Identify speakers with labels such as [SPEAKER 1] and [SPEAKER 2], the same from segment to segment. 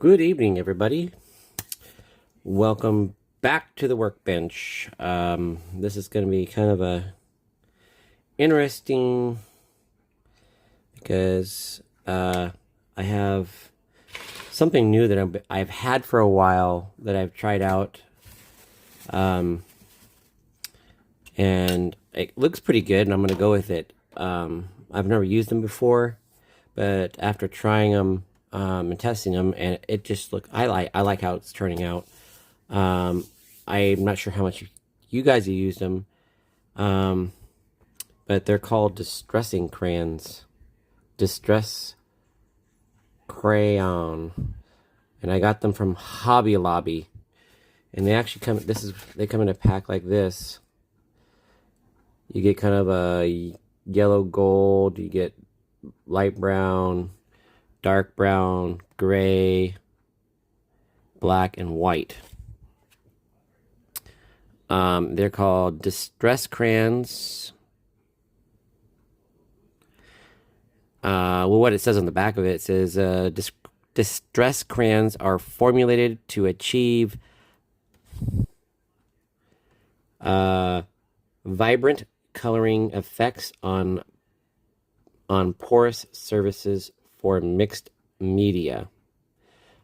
[SPEAKER 1] Good evening, everybody. Welcome back to the workbench. This is going to be kind of a interesting because I have something new that I've had for a while that I've tried out, and it looks pretty good, and I'm going to go with it. I've never used them before, but after trying them and testing them, and it just I like how it's turning out. I'm not sure how much you guys have used them, but they're called distressing crayons. Distress crayon, and I got them from Hobby Lobby, and they actually come. They come in a pack like this. You get kind of a yellow gold. You get light brown, dark brown, gray, black, and white. They're called distress crayons. Well, what it says on the back of it says distress crayons are formulated to achieve vibrant coloring effects on porous surfaces for mixed media.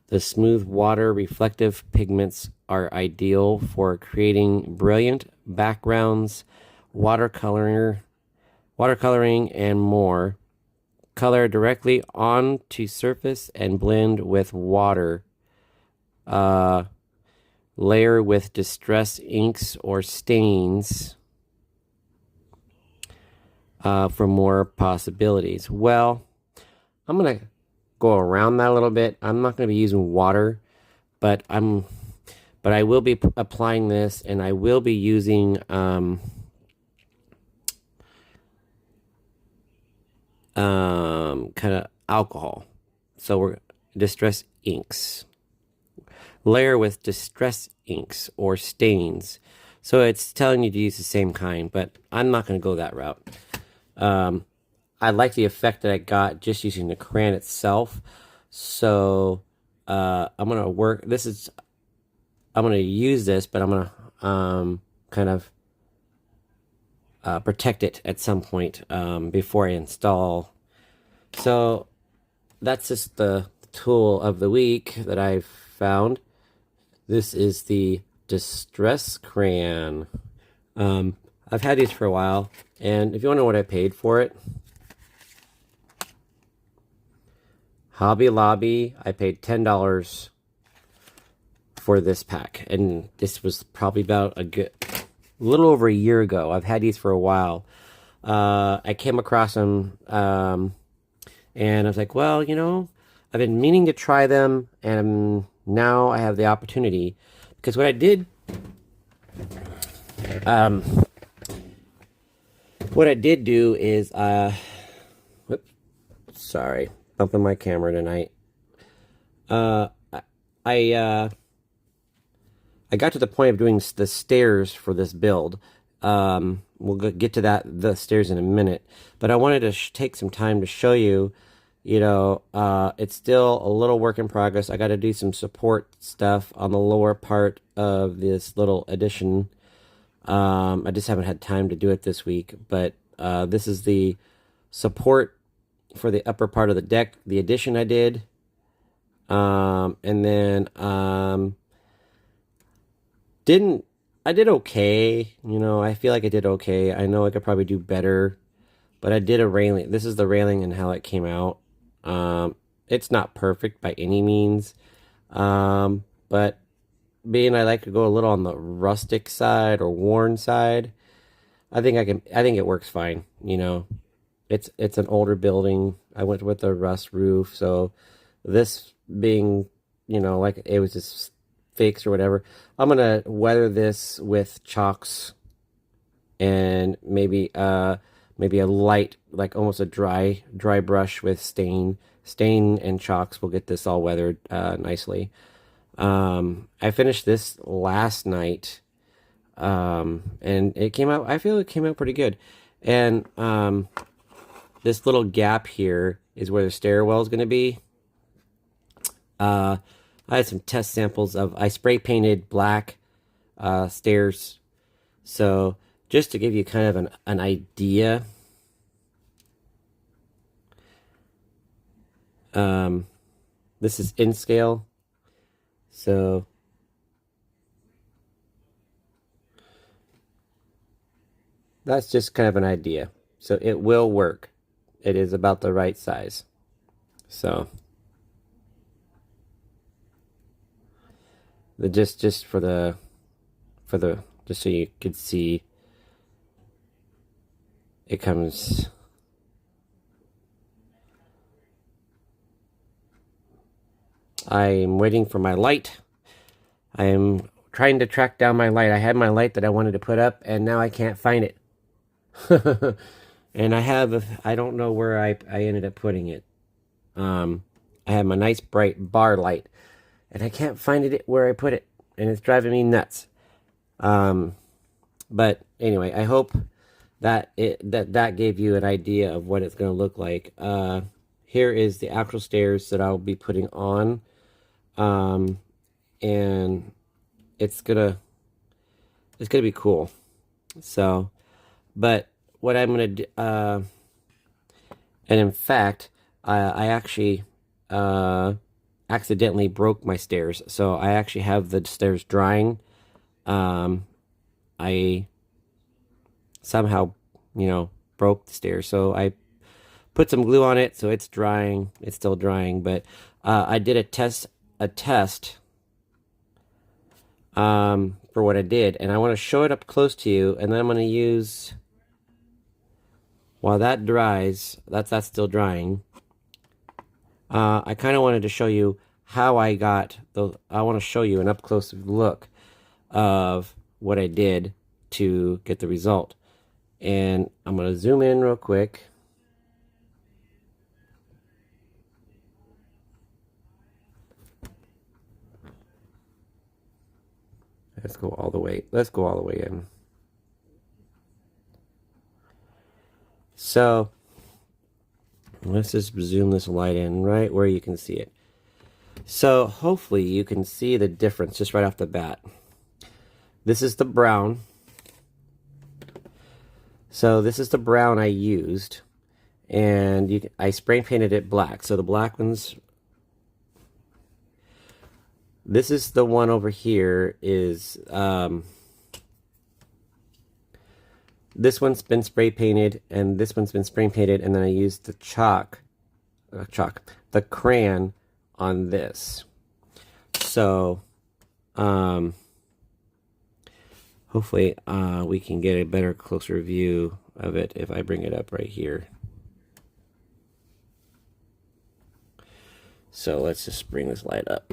[SPEAKER 1] The smooth water reflective pigments are ideal for creating brilliant backgrounds, watercoloring, and more. Color directly onto surface and blend with water. Layer with distress inks or stains for more possibilities. Well, I'm going to go around that a little bit. I'm not going to be using water, but I will be applying this, and I will be using kind of alcohol. So we're distress inks. Layer with distress inks or stains. So it's telling you to use the same kind, but I'm not going to go that route. I like the effect that I got just using the crayon itself. So I'm gonna I'm gonna use this, but I'm gonna kind of protect it at some point before I install. So that's just the tool of the week that I've found. This is the distress crayon. I've had these for a while, and if you want to know what I paid for it, Hobby Lobby, I paid $10 for this pack, and this was probably about a little over a year ago. I've had these for a while. I came across them, and I was like, well, I've been meaning to try them, and now I have the opportunity, because what I did do is, whoops, sorry, bumping my camera tonight. I got to the point of doing the stairs for this build. We'll get to the stairs in a minute, but I wanted to take some time to show you, it's still a little work in progress. I got to do some support stuff on the lower part of this little addition. I just haven't had time to do it this week, but this is the support for the upper part of the deck, the addition I did. And then I did okay. I feel like I did okay. I know I could probably do better, but I did a railing. This is the railing and how it came out. It's not perfect by any means, but being I like to go a little on the rustic side or worn side, I think it works fine. It's an older building. I went with a rust roof, so this being, like it was just fixed or whatever, I'm gonna weather this with chalks and maybe a light, like almost a dry brush with stain and chalks will get this all weathered nicely. I finished this last night, and I feel it came out pretty good. And this little gap here is where the stairwell is going to be. I had some test samples of, I spray painted black stairs. So just to give you kind of an idea, this is in scale. So that's just kind of an idea. So it will work. It is about the right size. So the just for the just so you could see, it comes. I'm waiting for my light. I am trying to track down my light. I had my light that I wanted to put up, and now I can't find it. And I don't know where I ended up putting it. I have my nice bright bar light, and I can't find it where I put it, and it's driving me nuts. But anyway, I hope that that gave you an idea of what it's going to look like. Here is the actual stairs that I'll be putting on, and it's gonna be cool. So, but what I'm gonna do, and in fact, I actually accidentally broke my stairs, so I actually have the stairs drying. I somehow, broke the stairs, so I put some glue on it, so it's drying. It's still drying, but I did a test for what I did, and I want to show it up close to you, and then I'm going to use, while that dries, that's still drying. I kind of wanted to show you how I want to show you an up close look of what I did to get the result. And I'm going to zoom in real quick. Let's go all the way in. So let's just zoom this light in right where you can see it. So hopefully you can see the difference just right off the bat. This is the brown. So this is the brown I used, and I spray painted it black. So the black ones, this is the one over here is, this one's been spray painted, and this one's been spray painted, and then I used the the crayon on this. So, hopefully, we can get a better, closer view of it if I bring it up right here. So let's just bring this light up.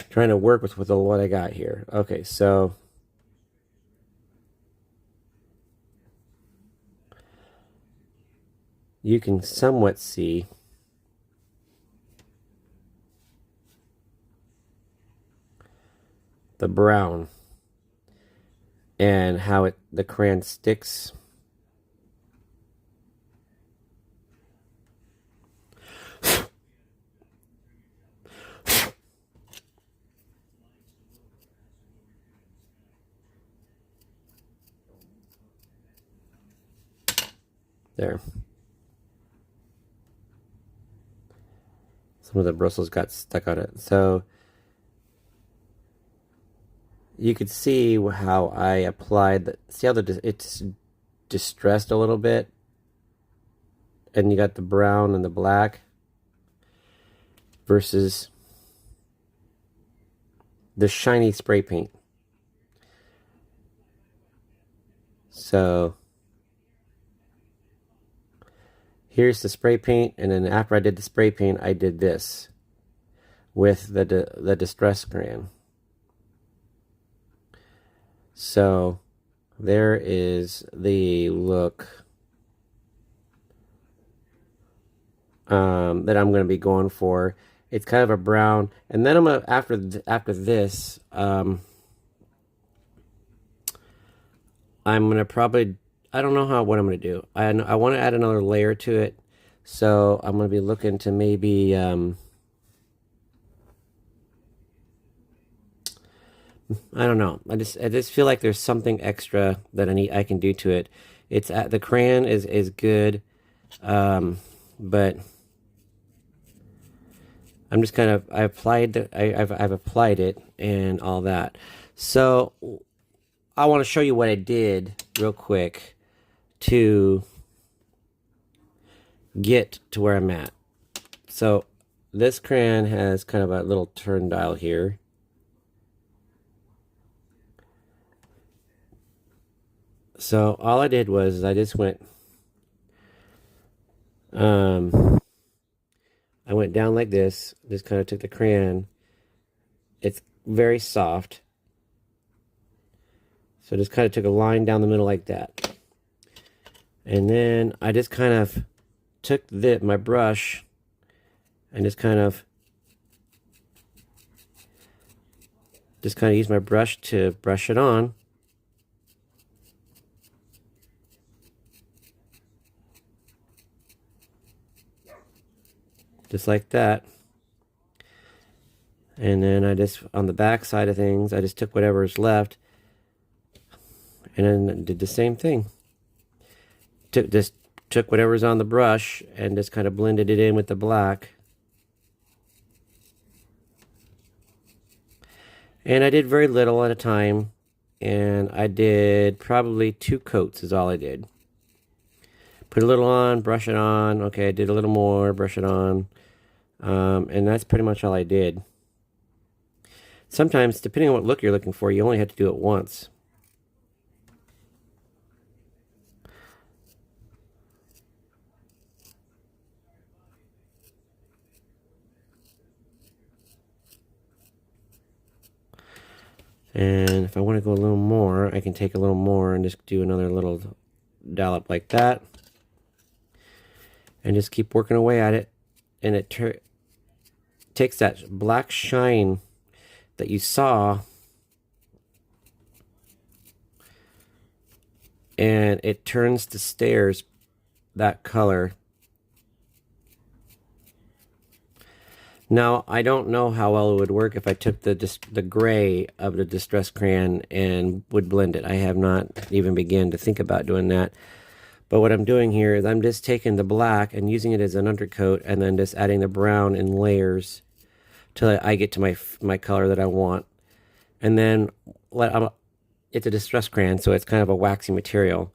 [SPEAKER 1] Trying to work with what I got here. Okay, so you can somewhat see the brown and how the crayon sticks. There. Some of the bristles got stuck on it. So you could see how I applied see how it's distressed a little bit, and you got the brown and the black versus the shiny spray paint. So here's the spray paint, and then after I did the spray paint, I did this with the distress crayon. So there is the look that I'm going to be going for. It's kind of a brown, and then I'm gonna after this, I'm gonna probably, I don't know what I'm gonna do. I want to add another layer to it, So I'm going to be looking to maybe, I don't know. I just feel like there's something extra that I can do to it. It's the crayon is good, but I'm just kind of I've applied it and all that. So I want to show you what I did real quick to get to where I'm at. So this crayon has kind of a little turn dial here. So all I did was I just went I went down like this, just kind of took the crayon. It's very soft. So just kind of took a line down the middle like that. And then I just kind of took my brush and just kind of use my brush to brush it on. Just like that. And then I just, on the back side of things, I just took whatever's left and then did the same thing. Took whatever's on the brush and just kind of blended it in with the black. And I did very little at a time, and I did probably 2 coats is all I did. Put a little on, brush it on. Okay, I did a little more, brush it on. And that's pretty much all I did. Sometimes, depending on what look you're looking for, you only have to do it once. And if I want to go a little more, I can take a little more and just do another little dollop like that. And just keep working away at it. And it takes that black shine that you saw and it turns the stairs that color. Now, I don't know how well it would work if I took the gray of the Distress Crayon and would blend it. I have not even begun to think about doing that. But what I'm doing here is I'm just taking the black and using it as an undercoat and then just adding the brown in layers till I get to my color that I want. And then it's a Distress Crayon, so it's kind of a waxy material.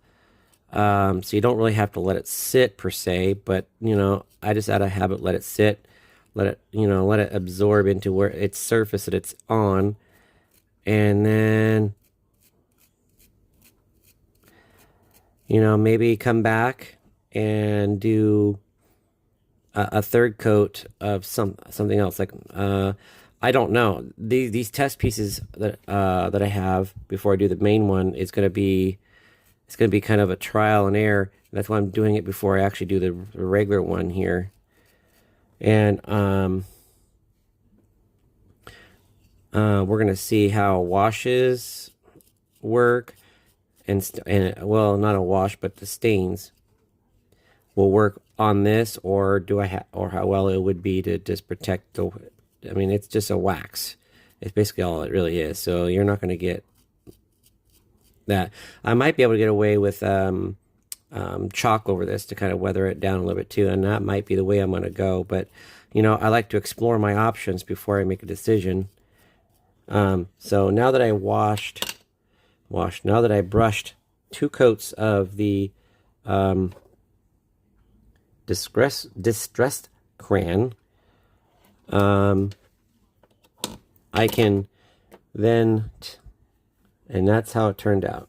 [SPEAKER 1] So you don't really have to let it sit per se, but you know, I just out of habit let it sit. Let it absorb into where its surface that it's on. And then, maybe come back and do a third coat of something else. Like, I don't know. These test pieces that I have before I do the main one is going to be, it's going to be kind of a trial and error. That's why I'm doing it before I actually do the regular one here. And we're gonna see how washes work, and well, not a wash, but the stains will work on this, or or how well it would be to just protect the. I mean, it's just a wax. It's basically all it really is. So you're not gonna get that. I might be able to get away with chalk over this to kind of weather it down a little bit too, and that might be the way I'm going to go. But I like to explore my options before I make a decision. So now that I now that I brushed 2 coats of the distressed crayon, I can then, and that's how it turned out.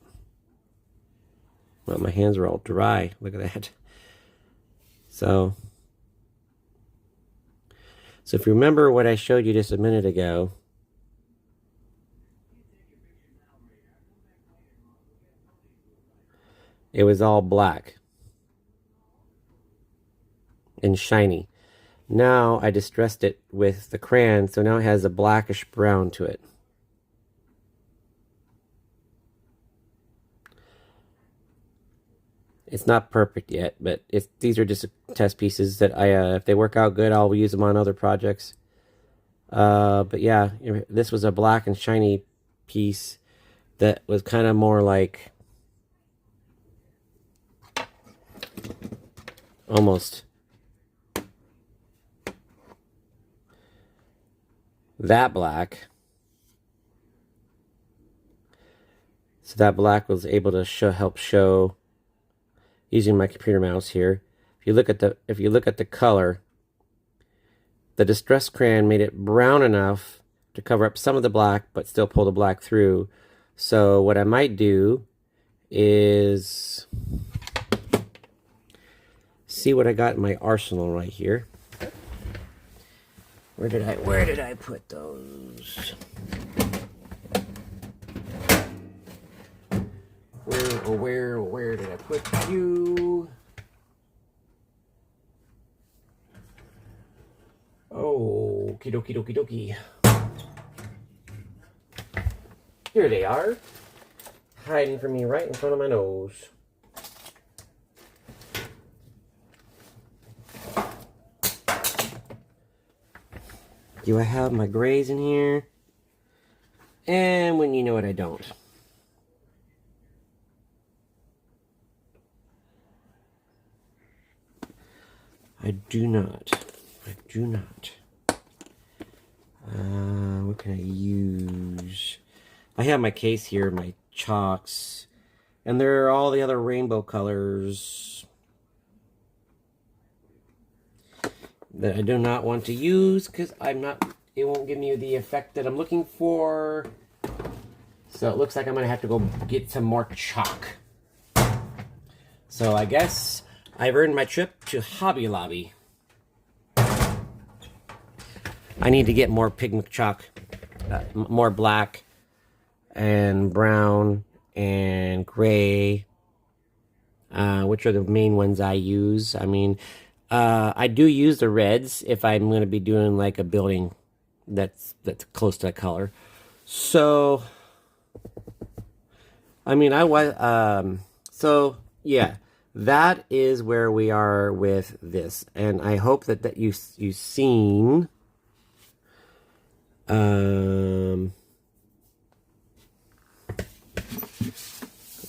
[SPEAKER 1] Well, my hands are all dry. Look at that. So if you remember what I showed you just a minute ago, it was all black and shiny. Now I distressed it with the crayon, so now it has a blackish brown to it. It's not perfect yet, but these are just test pieces that if they work out good, I'll use them on other projects. But yeah, this was a black and shiny piece that was kind of more like almost that black. So that black was able to help show using my computer mouse here. If you look at the color, the distress crayon made it brown enough to cover up some of the black, but still pull the black through. So what I might do is see what I got in my arsenal right here. Where did I put those? Where did I put you? Oh, okie dokie dokie dokie. Here they are. Hiding from me right in front of my nose. Do I have my grays in here? And when you know it, I don't. I do not. I do not. What can I use? I have my case here, my chalks. And there are all the other rainbow colors that I do not want to use because it won't give me the effect that I'm looking for. So it looks like I'm going to have to go get some more chalk. So I guess I've earned my trip to Hobby Lobby. I need to get more pigment chalk, more black and brown and gray, which are the main ones I use. I mean, I do use the reds if I'm going to be doing like a building that's close to that color. So, I mean, so yeah, that is where we are with this, and I hope that you've seen.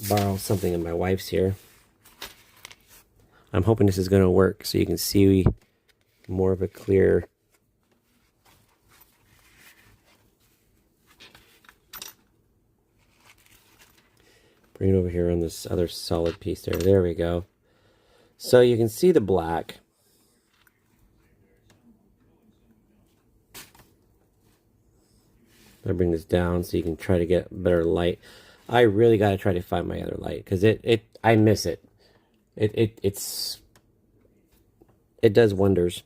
[SPEAKER 1] Borrow something of my wife's here. I'm hoping this is going to work so you can see more of a clear. Bring it over here on this other solid piece there. There we go. So you can see the black. I bring this down so you can try to get better light. I really got to try to find my other light because I miss it. It does wonders.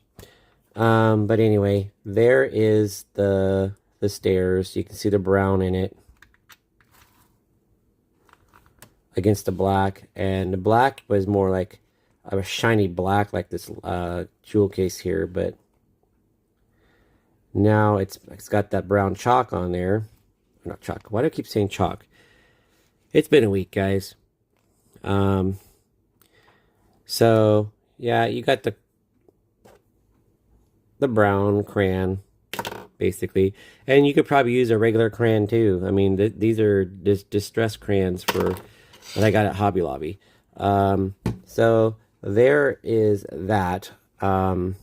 [SPEAKER 1] But anyway, there is the stairs. You can see the brown in it against the black, and the black was more like a shiny black, like this jewel case here, but now it's got that brown chalk on there. Not chalk. Why do I keep saying chalk? It's been a week, guys. So yeah, you got the brown crayon, basically, and you could probably use a regular crayon too. I mean, these are distress crayons that I got at Hobby Lobby. So there is that. Let's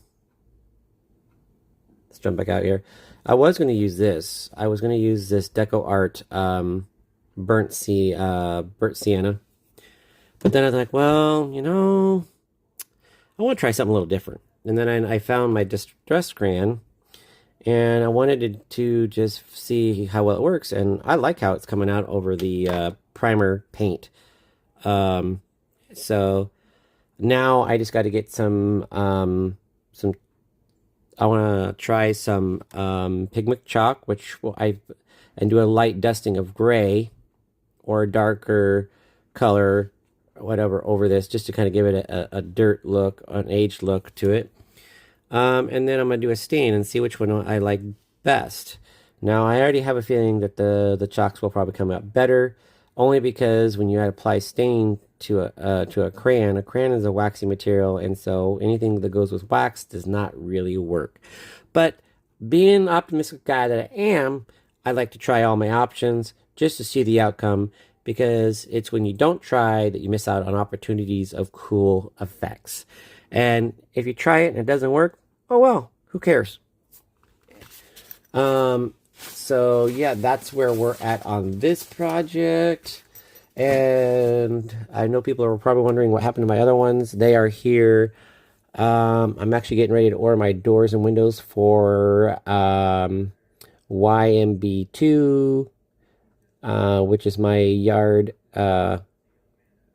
[SPEAKER 1] jump back out here. I was going to use this. I was going to use this Deco Art burnt sienna. But then I was like, well, you know, I want to try something a little different. And then I found my distress crayon, and I wanted to just see how well it works. And I like how it's coming out over the primer paint. So now I just got to get some. I want to try some pigment chalk, and do a light dusting of gray or a darker color, whatever, over this, just to kind of give it a dirt look, an aged look to it. And then I'm going to do a stain and see which one I like best. Now, I already have a feeling that the chalks will probably come out better, only because when you apply stain to a crayon. A crayon is a waxy material, and so anything that goes with wax does not really work. But being an optimistic guy that I am, I like to try all my options just to see the outcome, because it's when you don't try that you miss out on opportunities of cool effects. And if you try it and it doesn't work, oh well, who cares? So yeah, that's where we're at on this project. And I know people are probably wondering what happened to my other ones. They are here. I'm actually getting ready to order my doors and windows for YMB2, which is my yard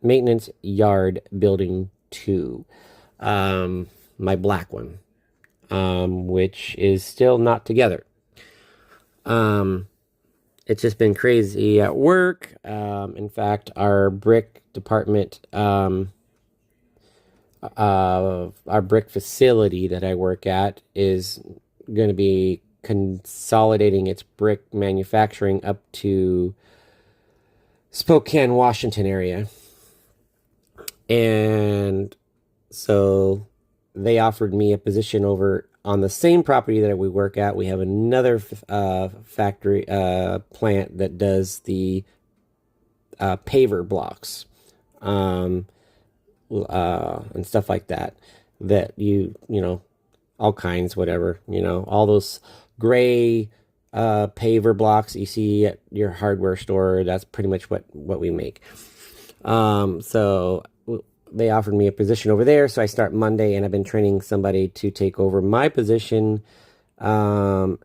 [SPEAKER 1] maintenance yard building 2, my black one, which is still not together. It's just been crazy at work. In fact, our brick department, our brick facility that I work at is going to be consolidating its brick manufacturing up to Spokane, Washington area. And so they offered me a position over on the same property that we work at. We have another factory plant that does the paver blocks and stuff like that. That you know, all kinds, whatever, you know, all those gray paver blocks you see at your hardware store. That's pretty much what we make. So they offered me a position over there, so I start Monday, and I've been training somebody to take over my position for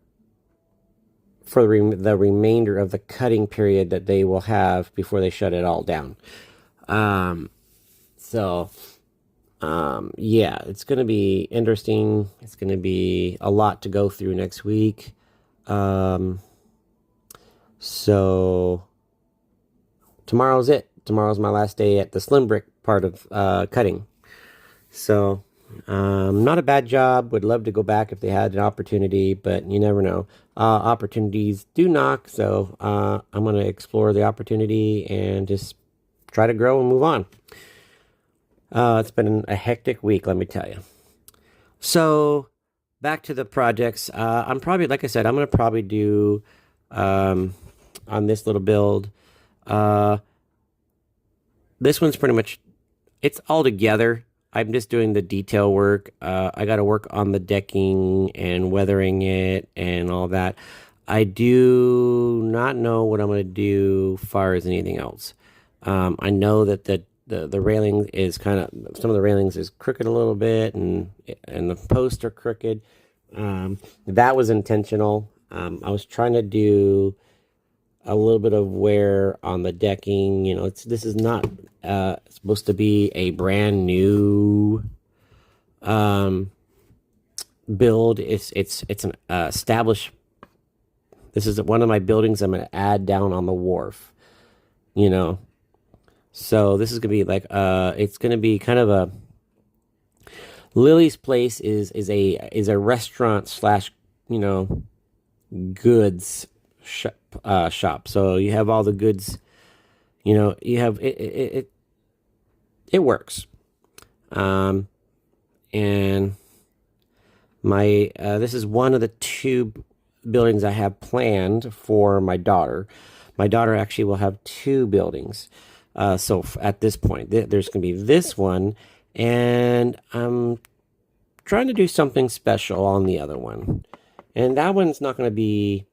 [SPEAKER 1] the remainder of the cutting period that they will have before they shut it all down. Yeah, it's going to be interesting. It's going to be a lot to go through next week. So tomorrow's it. Tomorrow's my last day at the slim brick part of cutting. So not a bad job. Would love to go back if they had an opportunity, but you never know. Opportunities do knock, so I'm going to explore the opportunity and just try to grow and move on. It's been a hectic week, let me tell you. So back to the projects. I'm probably, like I said, I'm going to probably do on this little build. This one's pretty much, it's all together. I'm just doing the detail work. I got to work on the decking and weathering it and all that. I do not know what I'm going to do as far as anything else. I know that the railing is kind of, some of the railings is crooked a little bit, and the posts are crooked. That was intentional. I was trying to do a little bit of wear on the decking. You know, this is not supposed to be a brand new build. It's an established. This is one of my buildings I'm going to add down on the wharf. You know, so this is going to be like it's going to be kind of a. Lily's place is a restaurant slash, you know, goods shop. So you have all the goods, you know, you have it works. And my this is one of the 2 buildings I have planned for my daughter. My daughter actually will have 2 buildings. So at this point, there's going to be this one, and I'm trying to do something special on the other one. And that one's not going to be,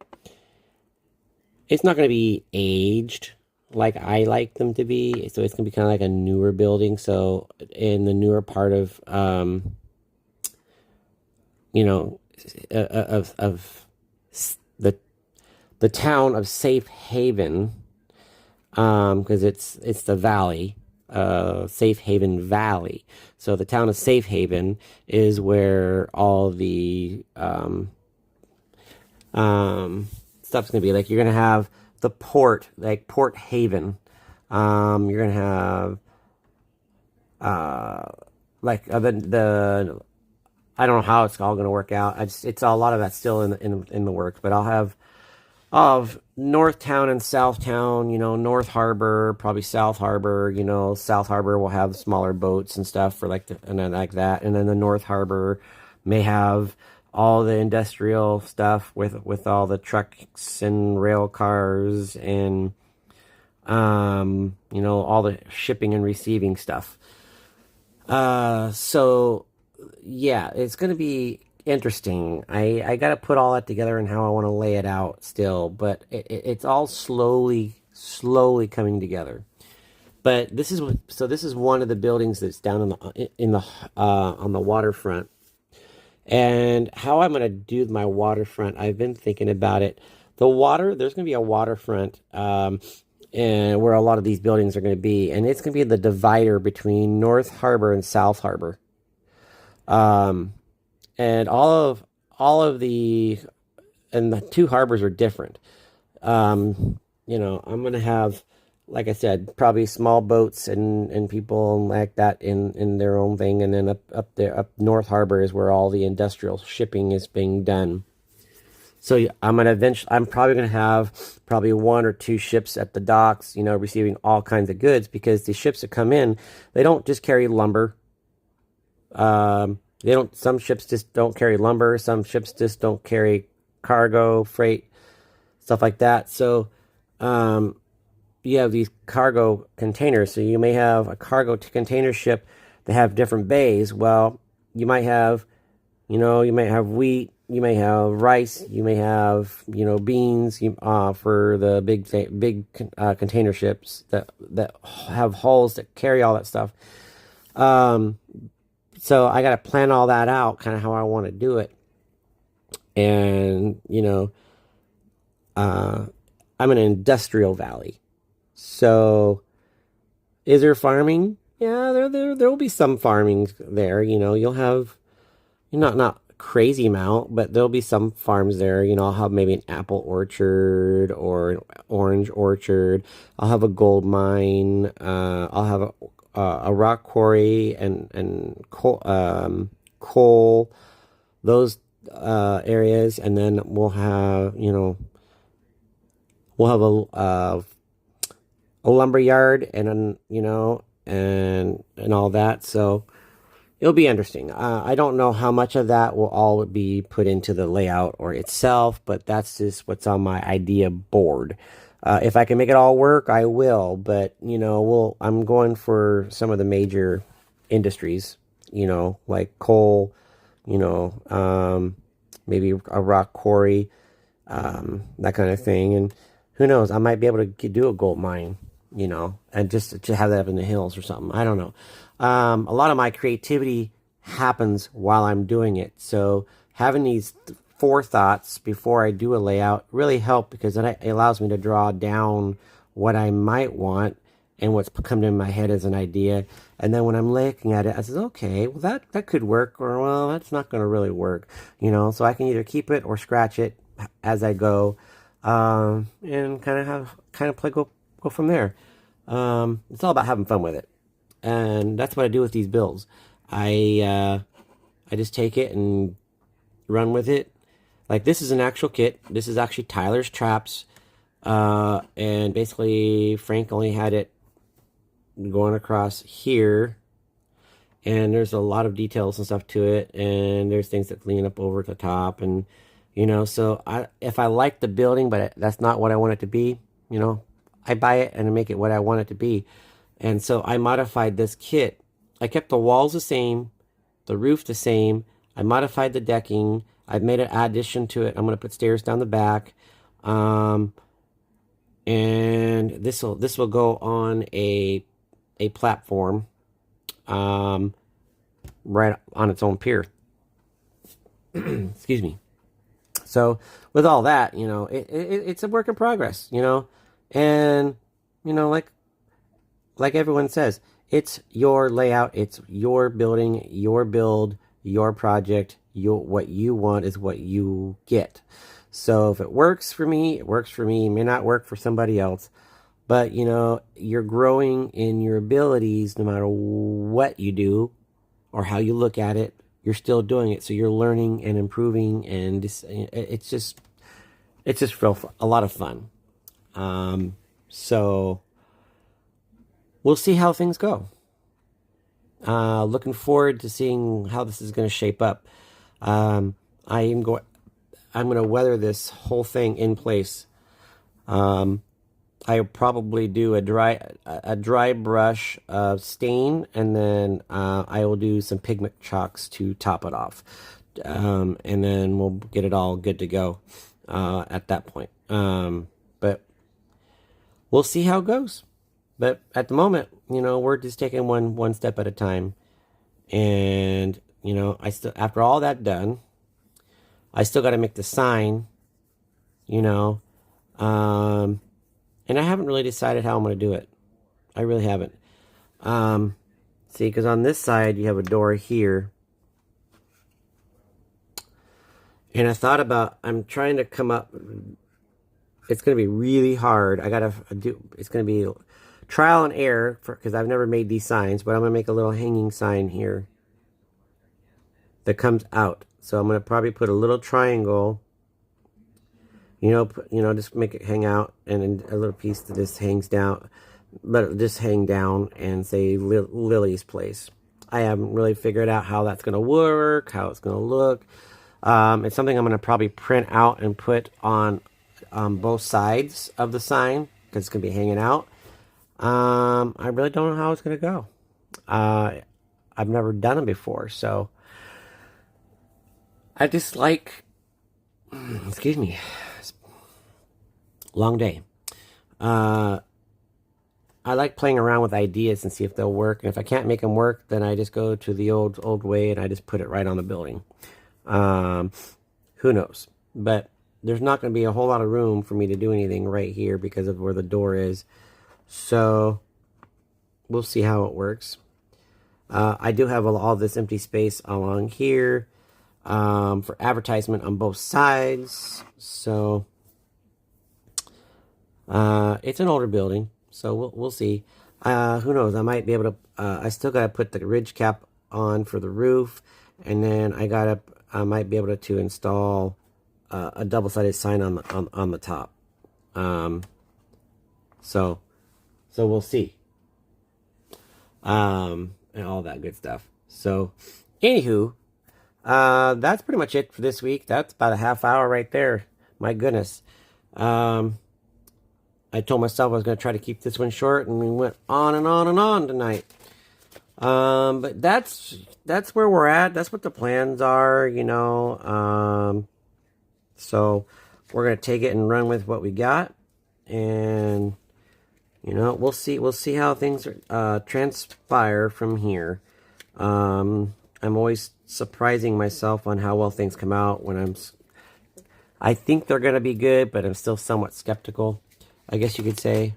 [SPEAKER 1] it's not going to be aged like I like them to be. So it's going to be kind of like a newer building. So in the newer part of, you know, of the town of Safe Haven, because it's the valley, Safe Haven Valley. So the town of Safe Haven is where all the stuff's gonna be. Like, you're gonna have the port, like Port Haven. You're gonna have like the I don't know how it's all gonna work out. It's a lot of that's still in the works, but I'll have North Town and South Town, North Harbor, probably South Harbor, South Harbor will have smaller boats and stuff for and then like that. And then the North Harbor may have all the industrial stuff with all the trucks and rail cars and, all the shipping and receiving stuff. So yeah, it's going to be interesting. I got to put all that together and how I want to lay it out still, but it's all slowly coming together. But this is one of the buildings that's down in the on the waterfront. And how I'm going to do my waterfront, I've been thinking about it. There's going to be a waterfront, and where a lot of these buildings are going to be, and it's going to be the divider between North Harbor and South Harbor. Um, and all of the two harbors are different. I'm gonna have, like I said, probably small boats and people like that in their own thing, and then up there up North Harbor is where all the industrial shipping is being done. So I'm probably gonna have probably one or two ships at the docks, receiving all kinds of goods because the ships that come in, they don't just carry lumber. They don't. Some ships just don't carry lumber. Some ships just don't carry cargo, freight, stuff like that. So, you have these cargo containers. So you may have a container ship that have different bays. Well, you might have, you might have wheat, you may have rice, you may have, beans, for the big container ships that have hulls that carry all that stuff. So I got to plan all that out, kind of how I want to do it. And, I'm in an industrial valley. So is there farming? Yeah, there will be some farming there. You'll have, not crazy amount, but there'll be some farms there. I'll have maybe an apple orchard or an orange orchard. I'll have a gold mine. I'll have a rock quarry and coal, those areas, and then we'll have a lumber yard and all that. So it'll be interesting. I don't know how much of that will all be put into the layout or itself, but that's just what's on my idea board. If I can make it all work, I will. But I'm going for some of the major industries, like coal, maybe a rock quarry, that kind of thing. And who knows? I might be able to do a gold mine, and just to have that up in the hills or something. I don't know. A lot of my creativity happens while I'm doing it. So having these forethoughts before I do a layout really help because it allows me to draw down what I might want and what's come to my head as an idea. And then when I'm looking at it, I says, okay, well that could work, or well, that's not going to really work, so I can either keep it or scratch it as I go, and go from there. It's all about having fun with it. And that's what I do with these builds. I just take it and run with it. Like this is an actual kit. This is actually Tyler's traps. And basically Frank only had it going across here. And there's a lot of details and stuff to it. And there's things that lean up over the top. And, so if I like the building, but that's not what I want it to be, I buy it and I make it what I want it to be. And so I modified this kit. I kept the walls the same, the roof the same. I modified the decking. I've made an addition to it. I'm going to put stairs down the back. And this will go on a platform, right on its own pier. Excuse me. So with all that, it's a work in progress, and, like everyone says, it's your layout, it's your building, your build, your project. What you want is what you get. So if it works for me, it works for me. It may not work for somebody else. But, you're growing in your abilities no matter what you do or how you look at it. You're still doing it. So you're learning and improving. And it's just a lot of fun. So we'll see how things go. Looking forward to seeing how this is going to shape up. Um, I am going. I'm going to weather this whole thing in place. I'll probably do a dry brush stain, and then I will do some pigment chalks to top it off, and then we'll get it all good to go at that point. But we'll see how it goes. But at the moment, we're just taking one step at a time. And I still, after all that done, I still got to make the sign. You know, and I haven't really decided how I'm going to do it. I really haven't. See, because on this side you have a door here. And I thought about, I'm trying to come up, it's going to be really hard. I got to do, it's going to be trial and error, because I've never made these signs, but I'm going to make a little hanging sign here that comes out. So I'm going to probably put a little triangle, just make it hang out, and then a little piece that just hangs down, let it just hang down and say Lily's place. I haven't really figured out how that's going to work, how it's going to look. It's something I'm going to probably print out and put on both sides of the sign, because it's going to be hanging out. I really don't know how it's going to go. I've never done it before, so I just like, excuse me, long day. I like playing around with ideas and see if they'll work. And if I can't make them work, then I just go to the old way and I just put it right on the building. Who knows? But there's not going to be a whole lot of room for me to do anything right here because of where the door is. So we'll see how it works. I do have all this empty space along here for advertisement on both sides. So it's an older building, so we'll see. Who knows? I might be able to. I still gotta put the ridge cap on for the roof, and then I might be able to install a double-sided sign on the top. So we'll see. And all that good stuff. So, anywho, that's pretty much it for this week. That's about a half hour right there. My goodness. I told myself I was going to try to keep this one short, and we went on and on and on tonight. But that's where we're at. That's what the plans are, so we're going to take it and run with what we got, and we'll see how things transpire from here. I'm always surprising myself on how well things come out when I think they're going to be good, but I'm still somewhat skeptical, I guess you could say.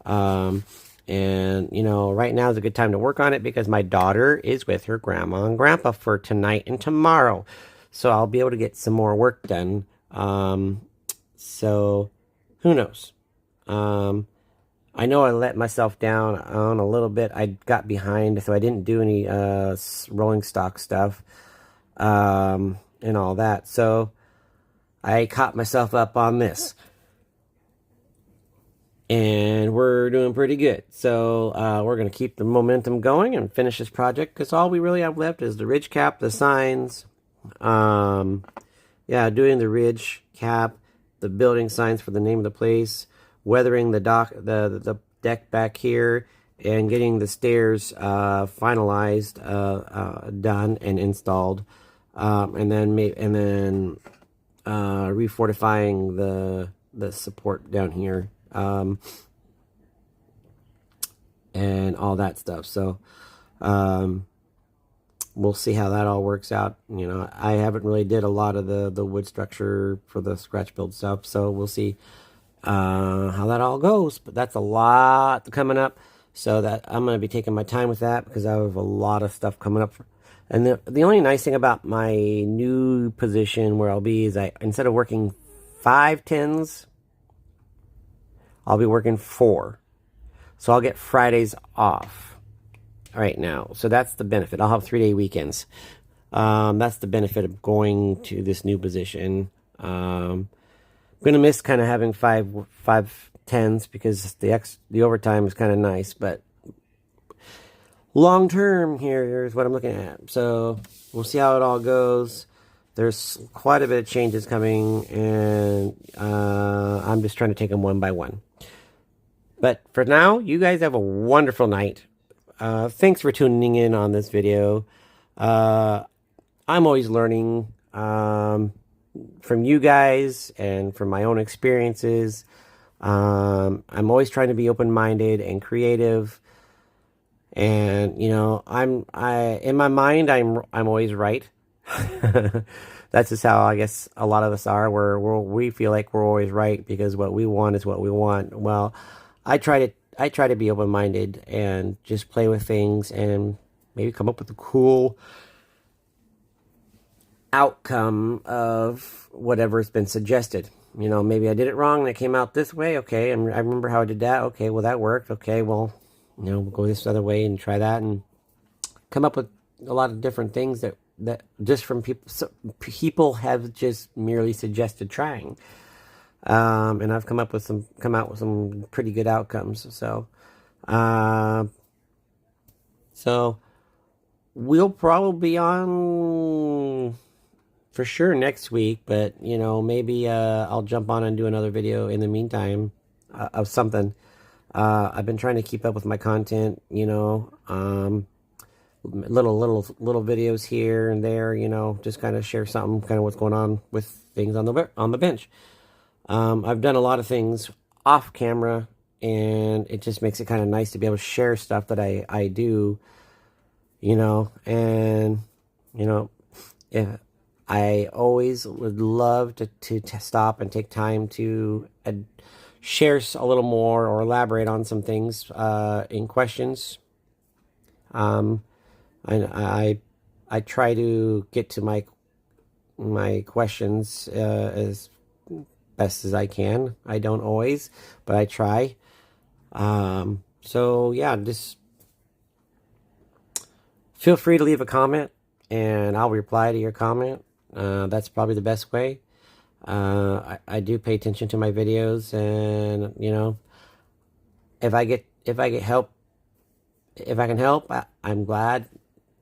[SPEAKER 1] And, right now is a good time to work on it because my daughter is with her grandma and grandpa for tonight and tomorrow. So I'll be able to get some more work done. So who knows? I know I let myself down on a little bit. I got behind, so I didn't do any rolling stock stuff and all that. So I caught myself up on this. And we're doing pretty good. So we're going to keep the momentum going and finish this project, because all we really have left is the ridge cap, the signs. Doing the ridge cap, the building signs for the name of the place, weathering the deck back here, and getting the stairs finalized, done and installed, and then refortifying the support down here. And all that stuff. So, we'll see how that all works out. I haven't really did a lot of the wood structure for the scratch build stuff. So we'll see, how that all goes. But that's a lot coming up. So that I'm going to be taking my time with that, because I have a lot of stuff coming up. And the only nice thing about my new position where I'll be is instead of working 5 tens, I'll be working 4. So I'll get Fridays off right now. So that's the benefit. I'll have 3-day weekends. That's the benefit of going to this new position. I'm going to miss kind of having 5 10s because the overtime is kind of nice, but long term here is what I'm looking at. So we'll see how it all goes. There's quite a bit of changes coming, and I'm just trying to take them one by one. But for now, you guys have a wonderful night. Thanks for tuning in on this video. I'm always learning from you guys and from my own experiences. I'm always trying to be open-minded and creative. And you know, in my mind, I'm always right. That's just how I guess a lot of us are. We feel like we're always right because what we want is what we want. Well, I try to be open-minded and just play with things and maybe come up with a cool outcome of whatever's been suggested. You know, maybe I did it wrong and it came out this way. Okay, I remember how I did that. Okay, well that worked. Okay, well, you know, we'll go this other way and try that and come up with a lot of different things that just from people, so people have just merely suggested trying. And I've come out with some pretty good outcomes. So we'll probably be on for sure next week, but you know, maybe I'll jump on and do another video in the meantime of something. I've been trying to keep up with my content, you know, little videos here and there, you know, just kind of share something, kind of what's going on with things on the bench. I've done a lot of things off camera, and it just makes it kind of nice to be able to share stuff that I do, you know, and, you know, if I always would love to stop and take time to share a little more or elaborate on some things in questions. I try to get to my questions as best as I can. I don't always, but I try. So yeah, just feel free to leave a comment and I'll reply to your comment. That's probably the best way. I do pay attention to my videos, and you know, if I can help, I'm glad.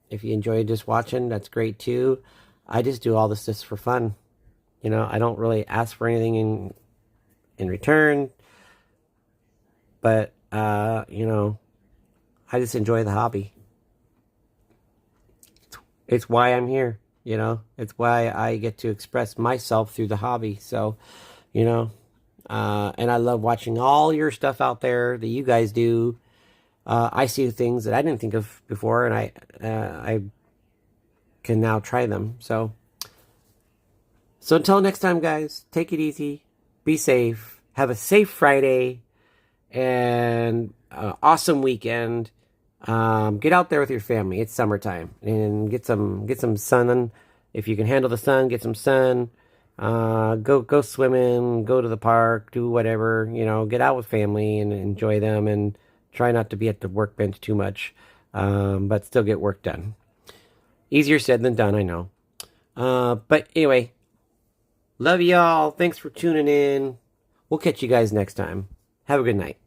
[SPEAKER 1] If you enjoy just watching, that's great too. I just do all this just for fun. You know, I don't really ask for anything in return, but you know, I just enjoy the hobby. It's why I'm here, you know. It's why I get to express myself through the hobby. So, you know, and I love watching all your stuff out there that you guys do. I see things that I didn't think of before, and I can now try them. So until next time, guys, take it easy, be safe, have a safe Friday, and awesome weekend. Get out there with your family. It's summertime, and get some sun. If you can handle the sun, get some sun. Go swimming, go to the park, do whatever, you know, get out with family and enjoy them, and try not to be at the workbench too much, but still get work done. Easier said than done, I know. But anyway, love y'all. Thanks for tuning in. We'll catch you guys next time. Have a good night.